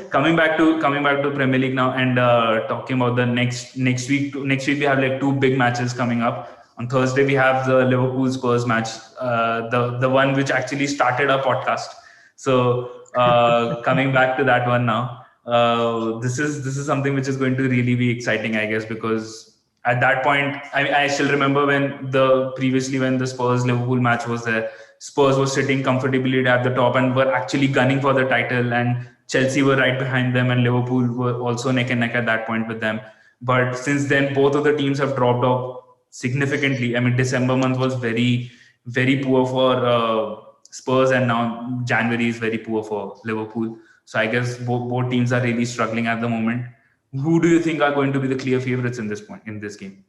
coming back to Premier League now, and talking about the next week. Next week we have like two big matches coming up. On Thursday we have the Liverpool Spurs match, the one which actually started our podcast. So coming back to that one now, this is something which is going to really be exciting, I guess, because at that point, I still remember when the Spurs Liverpool match was there. Spurs were sitting comfortably at the top and were actually gunning for the title, and Chelsea were right behind them, and Liverpool were also neck and neck at that point with them. But since then, both of the teams have dropped off significantly. I mean, December month was very, very poor for Spurs, and now January is very poor for Liverpool. So I guess both teams are really struggling at the moment. Who do you think are going to be the clear favorites in this game,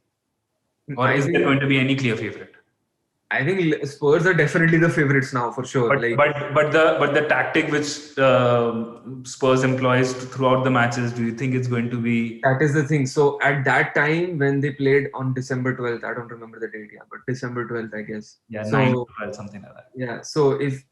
or I is there think going to be any clear favorite? I think Spurs are definitely the favorites now for sure. But Like but the tactic which Spurs employs throughout the matches, do you think it's going to be? that is the thing. So at that time when they played on December 12th, I don't remember the date, yeah, but December 12th, I guess. Yeah, 9 So 12, something like that. yeah, so if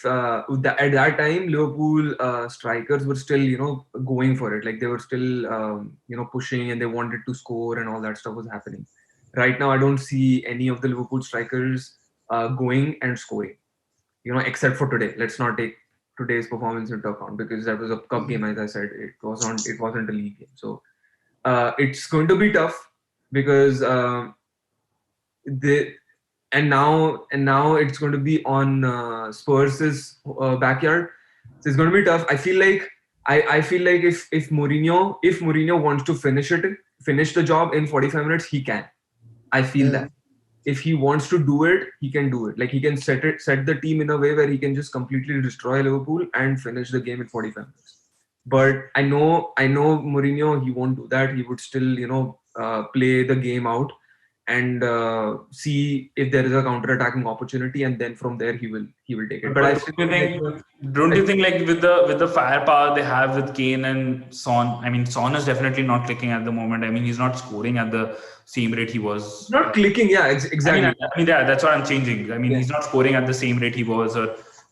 at that time Liverpool strikers were still going for it, like they were still pushing and they wanted to score and all that stuff was happening. Right now, I don't see any of the Liverpool strikers going and scoring. Except for today. Let's not take today's performance into account because that was a cup game, as I said. It wasn't a league game. So it's going to be tough because they and now it's going to be on Spurs' backyard. So it's going to be tough. I feel like if Mourinho wants to finish the job in 45 minutes, he can. I feel Mm. that if he wants to do it, he can do it. Like he can set the team in a way where he can just completely destroy Liverpool and finish the game in 45 minutes. But I know Mourinho, he won't do that. He would still, play the game out and see if there is a counter-attacking opportunity, and then from there he will take it. But But I still don't I you think like with the firepower they have with Kane and Son? I mean, Son is definitely not clicking at the moment. I mean, he's not scoring at the same rate he was. not clicking. Yeah, exactly. Yeah, that's what I'm changing. I mean, Yeah. he's not scoring at the same rate he was,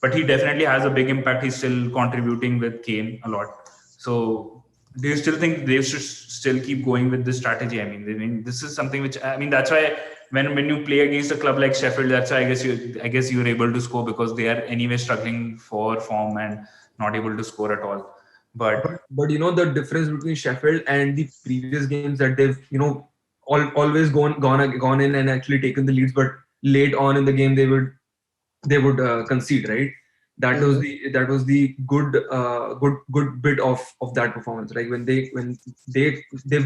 but he definitely has a big impact. He's still contributing with Kane a lot. So, do you still think they should still keep going with this strategy? I mean, this is something which that's why when you play against a club like Sheffield, that's why I guess you're able to score because they are anyway struggling for form and not able to score at all. But But the difference between Sheffield and the previous games that they've always gone in and actually taken the leads, but late on in the game they would concede, right? Mhm. That was the good bit of that performance. Like when they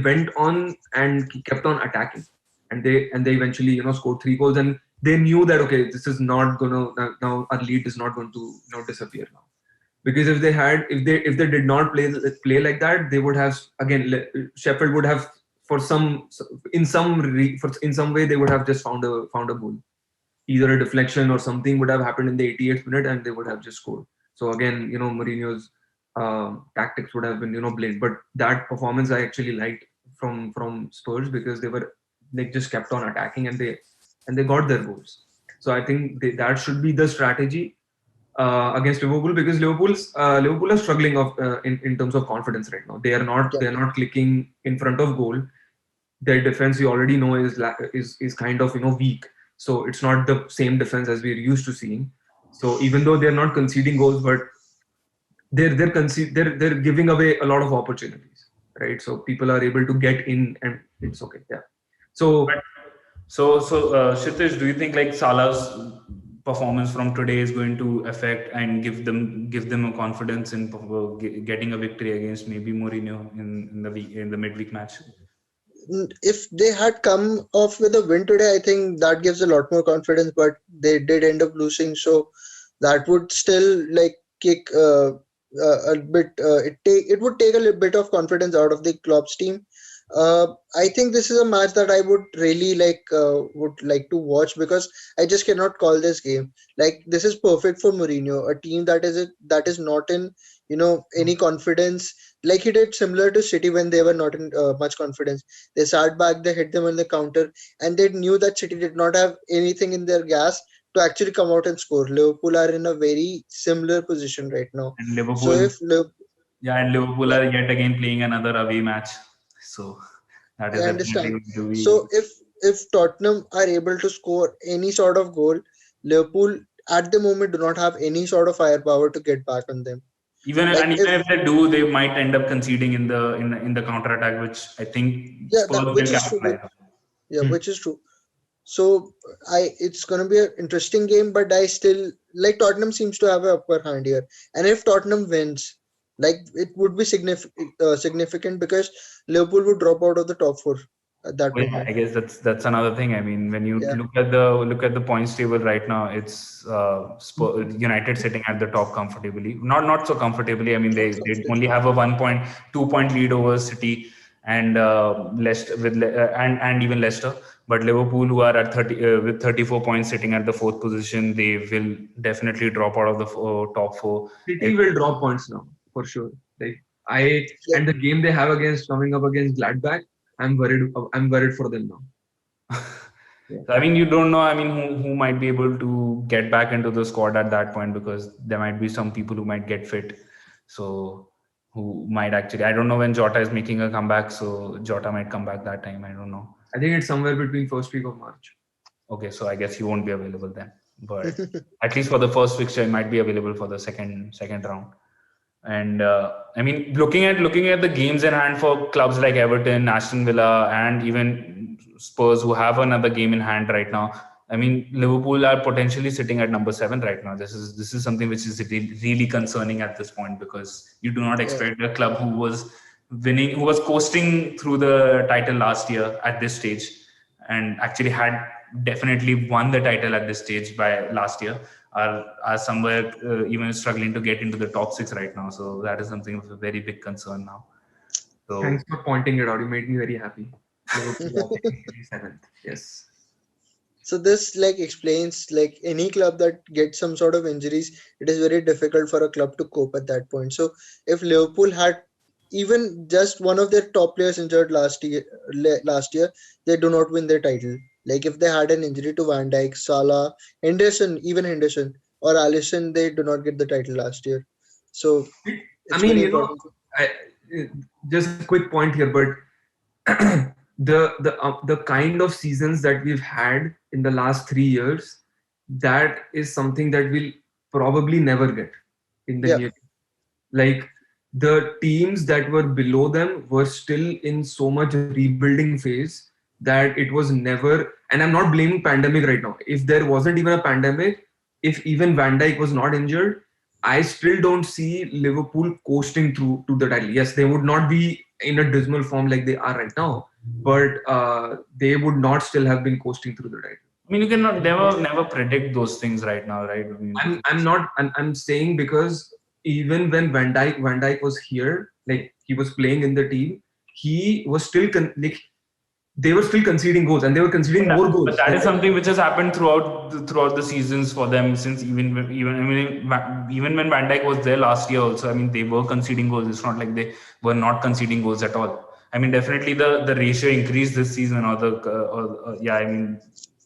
went on and kept on attacking, and they eventually scored 3 goals, and they knew that okay, this is not gonna now our lead is not going to disappear now. Because if they did not play like that, they would have again Sheffield would have for some in some way they would have just found a goal, either a deflection or something would have happened in the 88th minute and they would have just scored. So again, Mourinho's tactics would have been blamed. But that performance I actually liked from Spurs because they just kept on attacking and they got their goals. So I think that should be the strategy against Liverpool, because Liverpool are struggling in terms of confidence right now. Yeah. They are not clicking in front of goal. Their defense we already know is kind of weak. So it's not the same defense as we're used to seeing. So even though they're not conceding goals, but they're giving away a lot of opportunities, right? So people are able to get in, and it's okay. Yeah. So so, Kshitij, do you think like Salah's performance from today is going to affect and give them a confidence in getting a victory against maybe Mourinho in the midweek match? If they had come off with a win today, I think that gives a lot more confidence. But they did end up losing, so that would still like kick a bit. It would take a little bit of confidence out of the Klopp's team. I think this is a match that I would really would like to watch because I just cannot call this game. Like this is perfect for Mourinho, a team that is not in any confidence. Like he did similar to City when they were not in much confidence. They sat back, they hit them on the counter, and they knew that City did not have anything in their gas to actually come out and score. Liverpool are in a very similar position right now. And So Liverpool, if Liverpool Yeah, and Liverpool are yet again playing another away match, so that is I definitely understand. going to be. So if Tottenham are able to score any sort of goal, Liverpool at the moment do not have any sort of firepower to get back on them. Like Even if if they do, they might end up conceding in the counter attack, which I think yeah, Spurs which will is true. capitalize on. Yeah, which is true. So it's gonna be an interesting game, but I still like Tottenham seems to have an upper hand here. And if Tottenham wins, like it would be significant because Liverpool would drop out of the top four at that Well, yeah, moment. I guess that's another thing. I mean, when you Yeah, look at the points table right now, it's United sitting at the top comfortably. Not so comfortably. I mean, not they comfortable. only have a 1 point, 2 point lead over City and Leicester and even Leicester. But Liverpool, who are at 30 with 34 points, sitting at the fourth position, they will definitely drop out of the top four. City will drop points now for sure. Like I Yeah, and the game they have against coming up against Gladbach, I'm worried. I'm worried for them now. Yeah. So, I mean, you don't know. I mean, who might be able to get back into the squad at that point because there might be some people who might get fit. So, who might actually, I don't know when Jota is making a comeback. So, Jota might come back that time. I don't know. I think it's somewhere between first week of March. Okay, so I guess he won't be available then. But at least for the first fixture, he might be available for the second round. And I mean, looking at the games in hand for clubs like Everton, Aston Villa, and even Spurs, who have another game in hand right now. I mean, Liverpool are potentially sitting at number 7 right now. This is something which is really concerning at this point because you do not yeah, expect a club who was coasting through the title last year at this stage, and actually had definitely won the title at this stage by last year are somewhere even struggling to get into the top 6 right now. So that is something of a very big concern now. Thanks So for pointing it out. You made me very happy. Liverpool are technically seventh. Yes. so this like explains like any club that gets some sort of injuries, it is very difficult for a club to cope at that point. So if Liverpool had even just one of their top players injured last year, they do not win their title. Like if they had an injury to Van Dijk, Salah, Henderson, even Henderson or Alisson, they do not get the title last year. So I it's mean, very important. I, just a quick point here, but the kind of seasons that we've had in the last 3 years, that is something that we'll probably never get in the Yeah, near. Like the teams that were below them were still in so much rebuilding phase that it was never. And I'm not blaming pandemic right now. If there wasn't even a pandemic, if even Van Dijk was not injured, I still don't see Liverpool coasting through to the title. Yes, they would not be in a dismal form like they are right now, but they would not still have been coasting through the title. I mean, you cannot never predict those things right now, right? I mean, I'm not. I'm saying because even when Van Dijk was here, like he was playing in the team, he was still like they were still conceding goals, and they were conceding more but goals. that is Like, something which has happened throughout the seasons for them since even I mean even when Van Dijk was there last year also. I mean, they were conceding goals. It's not like they were not conceding goals at all. I mean, definitely the ratio increased this season yeah. I mean,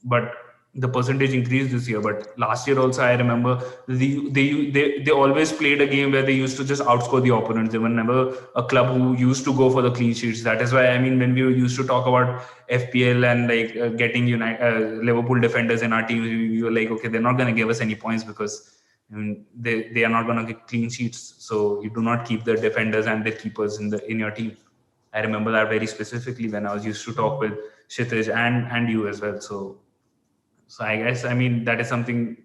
but the percentage increased this year. But last year also, I remember they always played a game where they used to just outscore the opponents. They were never a club who used to go for the clean sheets. That is why, I mean, when we used to talk about FPL and like getting Liverpool defenders in our team, we were like, okay, they're not going to give us any points because I mean, they are not going to get clean sheets. So you do not keep the defenders and the keepers in your team. I remember that very specifically when I was used to talk with Kshitij and you as well. So I guess, I mean, that is something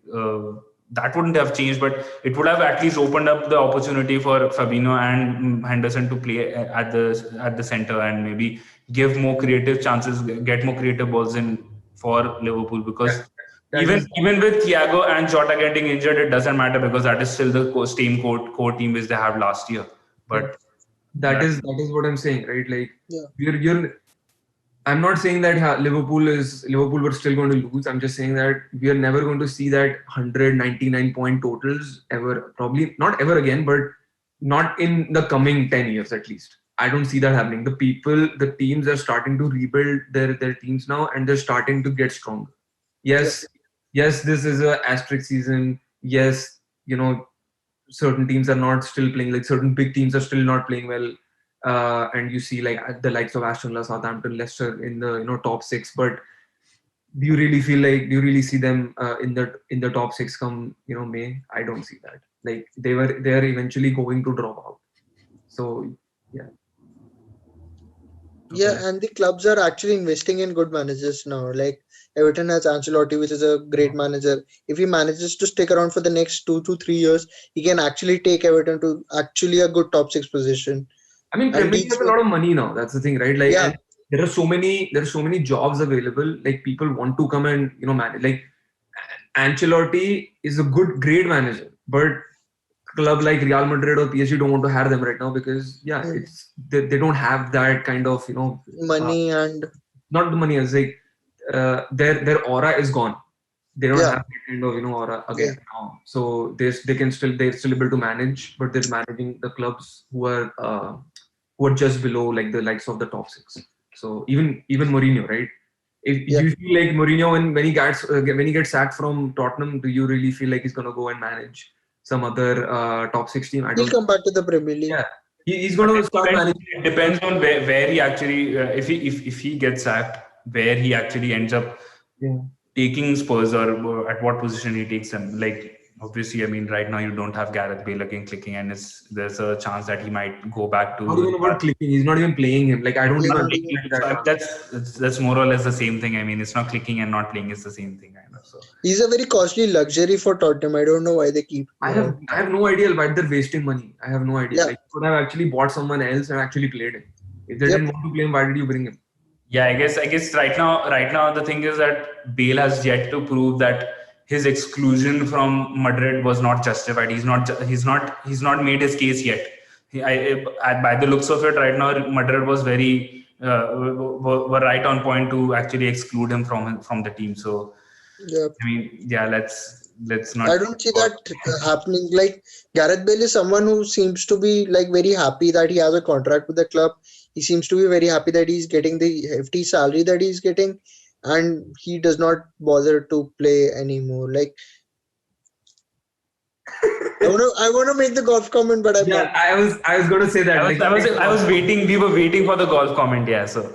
that wouldn't have changed, but it would have at least opened up the opportunity for Fabinho and Henderson to play at the center and maybe give more creative chances, get more creative balls in for Liverpool. that, Because that is even with Thiago and Jota getting injured, it doesn't matter because that is still the same core team which they had last year. yeah, But that that is what I'm saying, right? Like yeah, you're I'm not saying that Liverpool were still going to lose. I'm just saying that we are never going to see that 199 point totals ever. Probably not ever again, but not in the coming 10 years at least. I don't see that happening. The teams are starting to rebuild their teams now, and they're starting to get stronger. yeah, Yes, yes, this is a asterisk season. Yes, you know certain teams are not still playing, like certain big teams are still not playing well, and you see like the likes of Aston Villa, Southampton, Leicester in the top six. But do you really see them in the top six come May? I don't see that. Like they are eventually going to drop out. So yeah. Yeah, and the clubs are actually investing in good managers now. Like Everton has Ancelotti, which is a great manager. If he manages to stick around for the next 2 to 3 years, he can actually take Everton to actually a good top six position. I mean, And Premier League has a lot of money now. That's the thing, right? Like, yeah, and there are so many jobs available. Like, people want to come and manage. Like, Ancelotti is a great manager, but club like Real Madrid or PSG don't want to hire them right now because it's they don't have that kind of money and not the money. It's like their aura is gone. They don't yeah, have that kind of aura yeah, again now. So they're still able to manage, but they're managing the clubs who are just below like the likes of the top six. So even Mourinho, right? If yeah. you feel like Mourinho when he gets sacked from Tottenham, do you really feel like he's gonna go and manage some other top six team? I He'll don't. come back to the Premier League. Yeah, he's gonna start managing. It depends on where he actually if he gets sacked, where he actually ends up taking Spurs or at what position he takes them. Like obviously, I mean, right now you don't have Gareth Bale again clicking, and there's a chance that he might go back to. Not even about clicking. He's not even playing him. Like I don't He's even not think even- that. That's more or less the same thing. I mean, it's not clicking and not playing is the same thing, kind of. So He's a very costly luxury for Tottenham. I don't know why they keep. I have no idea why they're wasting money. I have no idea. Yeah. Like you could have actually bought someone else and actually played him. If they Yep. didn't want to play him, why did you bring him? yeah, I guess right now the thing is that Bale has yet to prove that his exclusion from Madrid was not justified. He's not made his case yet. By the looks of it, right now Madrid was very were right on point to actually exclude him from the team. So Yeah. I mean, yeah, let's not. I don't see that happening. Like Gareth Bale is someone who seems to be like very happy that he has a contract with the club. He seems to be very happy that he's getting the hefty salary that he's getting, and he does not bother to play anymore. Like I wanna make the golf comment, but I'm Yeah, not. I was gonna say that. I was waiting. We were waiting for the golf comment. Yeah, so